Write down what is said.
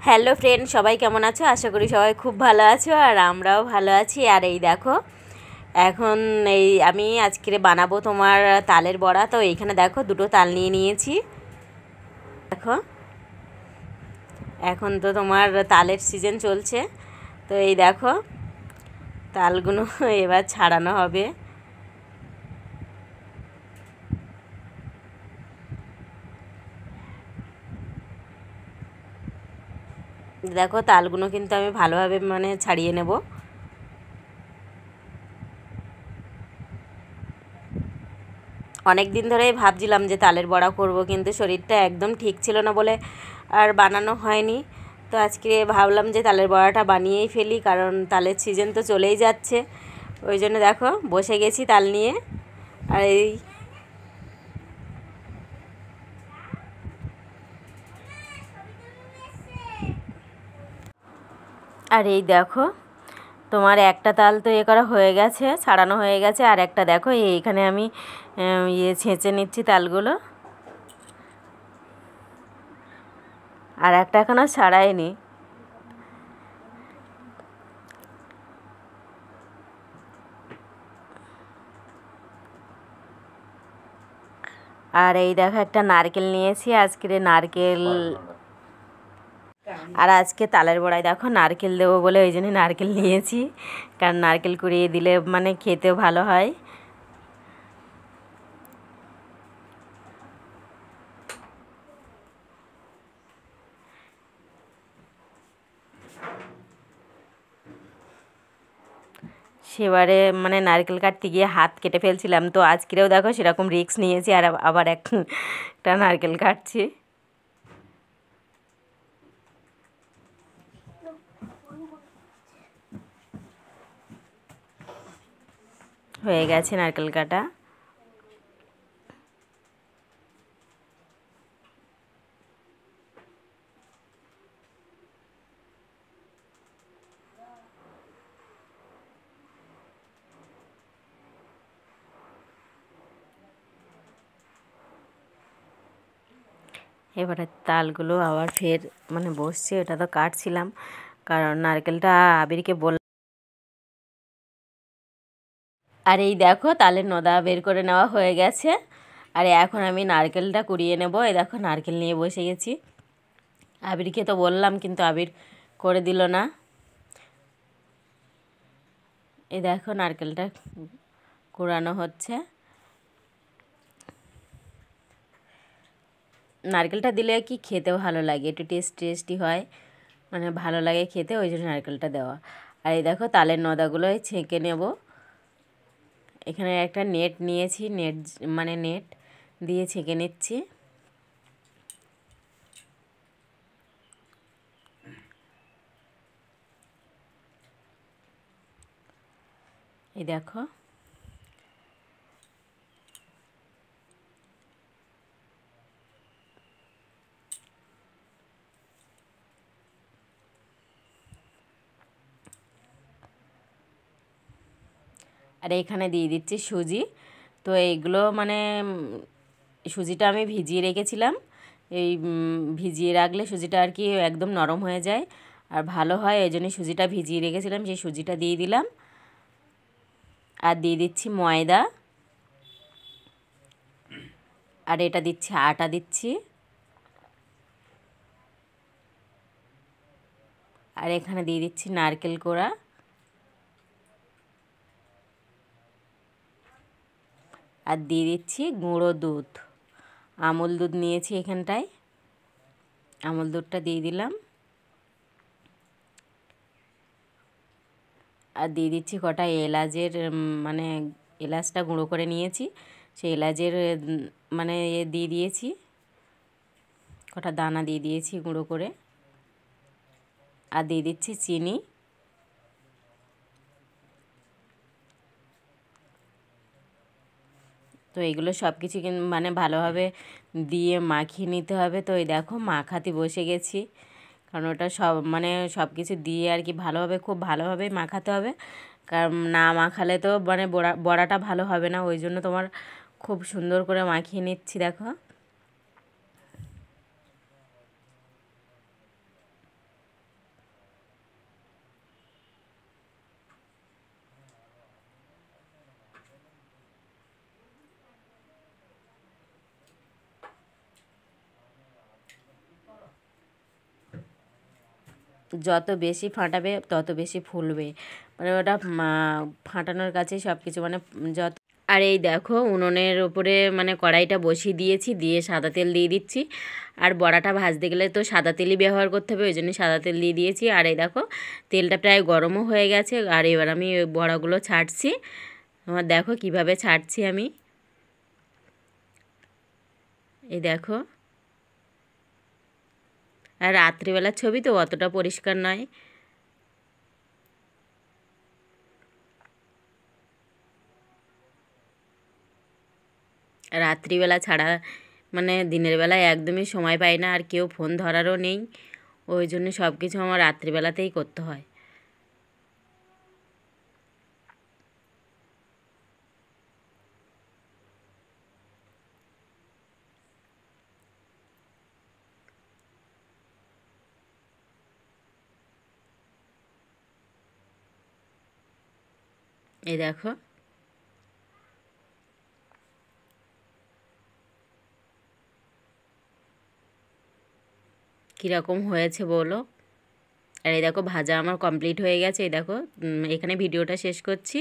Hello friend, সবাই কেমন আছো? আশা করি সবাই খুব ভালো আছো আর আমরাও ভালো আছি। আর এই দেখো, এখন আমি আজকে বানাবো তোমার তালের বড়া। তো এইখানে দেখো দুটো তাল নিয়ে নিয়েছি। দেখো, এখন তো তোমার তালের সিজন চলছে। তো এই দেখো, তালগুলো এবার ছাড়ানো হবে। দেখো, তালগুলো কিন্তু আমি ভালোভাবে ছাড়িয়ে নেব। অনেক দিন ধরেই ভাবছিলাম যে তালের বড়া করব, কিন্তু শরীরটা একদম ঠিক ছিল না বলে আর বানানো হয়নি। তো আজকে ভাবলাম যে তালের বড়াটা বানিয়েই ফেলি, কারণ তালের সিজন তো চলেই যাচ্ছে। ওই জন্য দেখো বসে গেছি তাল নিয়ে। আর এই দেখো, তোমার একটা তাল তো করা হয়ে গেছে, ছাড়ানো হয়ে গেছে। আর একটা দেখো এইখানে আমি ছেঁচে নিচ্ছি তালগুলো। আর একটা এখনও ছাড়াইনি। আর এই দেখো, একটা নারকেল নিয়েছি আজকের নারকেল। আর আজকে তালের বড়ায় দেখো নারকেল দেবো বলে ওই জন্য নারকেল নিয়েছি, কারণ নারকেল কুড়িয়ে দিলে খেতেও ভালো হয়। সেবারে নারকেল কাটতে গিয়ে হাত কেটে ফেলছিলাম, তো আজকেও দেখো সেরকম রিস্ক নিয়েছি আর আবার একটা নারকেল কাটছি। হয়ে গেছে নারকেল কাটা। এবারে তালগুলো আবার ফের বসছে, ওটা তো কাটছিলাম, কারণ নারকেলটা আবিরকে বললাম। আর এই দেখো, তালের নোদা বের করে নেওয়া হয়ে গেছে। আর এখন আমি নারকেলটা কুড়িয়ে নেব। এই দেখো, নারকেল নিয়ে বসে গেছি। আবিরকে তো বললাম, কিন্তু আবির করে দিল না। এই দেখো, নারকেলটা কুড়ানো হচ্ছে। নারকেলটা দিলে কি খেতে ভালো লাগে, একটু টেস্টি হয়, ভালো লাগে খেতে, ওই জন্য নারকেলটা দেওয়া। আর এই দেখো, তালের নদাগুলো ছেঁকে নেব। এখানে একটা নেট নিয়েছি, নেট দিয়ে ছেঁকে নিচ্ছি। এই দেখো, আর এখানে দিয়ে দিচ্ছি সুজি। তো এইগুলো সুজিটা আমি ভিজিয়ে রেখেছিলাম। এই ভিজিয়ে রাখলে সুজিটা আর কি একদম নরম হয়ে যায় আর ভালো হয়, এই জন্য সুজিটা ভিজিয়ে রেখেছিলাম, সেই সুজিটা দিয়ে দিলাম। আর দিয়ে দিচ্ছি ময়দা। আর এটা দিচ্ছি আটা দিচ্ছি। আর এখানে দিয়ে দিচ্ছি নারকেল কোড়া। আর দিয়ে দিচ্ছি গুঁড়ো দুধ, আমুল দুধ নিয়েছি এখানটায়, আমুল দুধটা দিয়ে দিলাম। আর দিয়ে দিচ্ছি কটা এলাচের এলাচটা গুঁড়ো করে নিয়েছি, সেই এলাচের দিয়ে দিয়েছি, কটা দানা দিয়ে দিয়েছি গুঁড়ো করে। আর দিয়ে দিচ্ছি চিনি। তো এগুলো সব কিছু ভালোভাবে দিয়ে মাখিয়ে নিতে হবে। তো এই দেখো, মাখাতে বসে গেছি, কারণ ওটা সব কিছু দিয়ে আর কি ভালোভাবে, খুব ভালোভাবে মাখাতে হবে, কারণ না মাখালে তো বড়াটা ভালো হবে না। ওই জন্য তোমার খুব সুন্দর করে মাখিয়ে নিচ্ছি। দেখো, যত বেশি ফাটাবে তত বেশি ফুলবে, মানে ওটা ফাটানোর কাছে সব কিছু মানে যত। আর এই দেখো উনুনের উপরে মানে কড়াইটা বসিয়ে দিয়েছি, দিয়ে সাদা তেল দিয়ে দিচ্ছি। আর বড়াটা ভাজতে গেলে তো সাদা তেলই ব্যবহার করতে হবে, ওই জন্য সাদা তেল দিয়ে দিয়েছি। আর এই দেখো তেলটা প্রায় গরমও হয়ে গেছে। আর এবার আমি ওই বড়াগুলো ছাড়ছি, আমার দেখো কিভাবে ছাড়ছি আমি, এই দেখো। আর রাত্রিবেলার ছবি তো অতটা পরিষ্কার নয়। রাত্রিবেলা ছাড়া মানে দিনের বেলায় একদমই সময় পাই না, আর কেউ ফোন ধরারও নেই, ওই জন্য সব কিছু আমার রাত্রিবেলাতেই করতে হয়। এই দেখো কীরকম হয়েছে বলো। আর এই দেখো ভাজা আমার কমপ্লিট হয়ে গেছে। এই দেখো এখানে ভিডিওটা শেষ করছি।